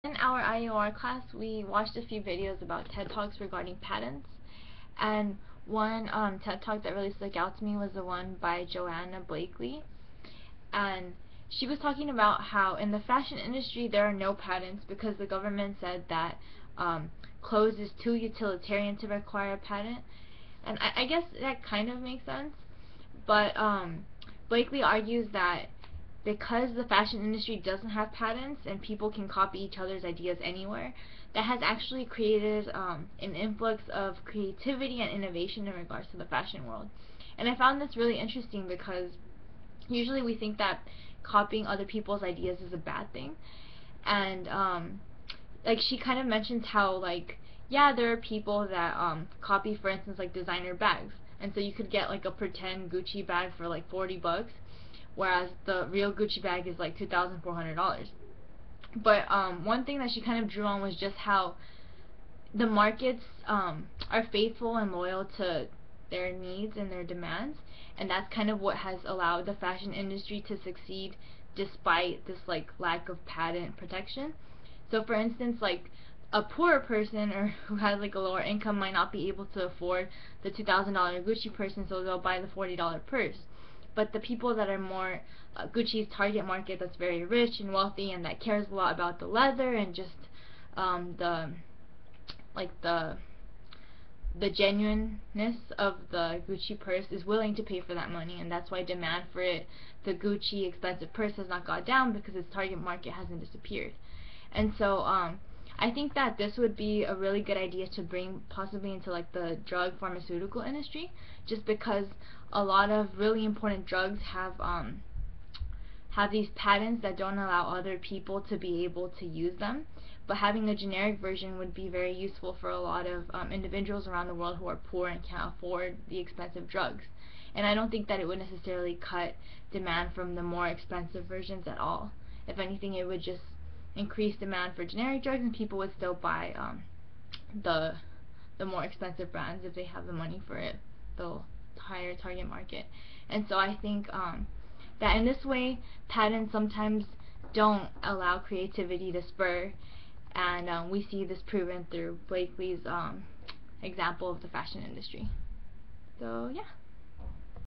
In our IEOR class, we watched a few videos about TED Talks regarding patents, and one TED Talk that really stuck out to me was the one by Johanna Blakley, and she was talking about how in the fashion industry there are no patents because the government said that clothes is too utilitarian to require a patent, and I guess that kind of makes sense, but Blakley argues that because the fashion industry doesn't have patents and people can copy each other's ideas anywhere, that has actually created an influx of creativity and innovation in regards to the fashion world. And I found this really interesting because usually we think that copying other people's ideas is a bad thing. And like she kind of mentions how, like, yeah, there are people that copy, for instance, like designer bags, and so you could get like a pretend Gucci bag for like $40, whereas the real Gucci bag is like $2,400. But one thing that she kind of drew on was just how the markets are faithful and loyal to their needs and their demands, and that's kind of what has allowed the fashion industry to succeed despite this like lack of patent protection. So for instance, like a poorer person or who has like a lower income might not be able to afford the $2,000 Gucci purse, and so they'll buy the $40 purse. But the people that are more Gucci's target market, that's very rich and wealthy and that cares a lot about the leather and just the like the genuineness of the Gucci purse, is willing to pay for that money, and that's why demand for it, the Gucci expensive purse, has not gone down because its target market hasn't disappeared. And so I think that this would be a really good idea to bring possibly into like the drug pharmaceutical industry, just because a lot of really important drugs have these patents that don't allow other people to be able to use them, but having a generic version would be very useful for a lot of individuals around the world who are poor and can't afford the expensive drugs. And I don't think that it would necessarily cut demand from the more expensive versions at all. If anything, it would just increase demand for generic drugs, and people would still buy the more expensive brands if they have the money for it, the higher target market. And so I think that in this way, patents sometimes don't allow creativity to spur, and we see this proven through Blakley's example of the fashion industry. So yeah.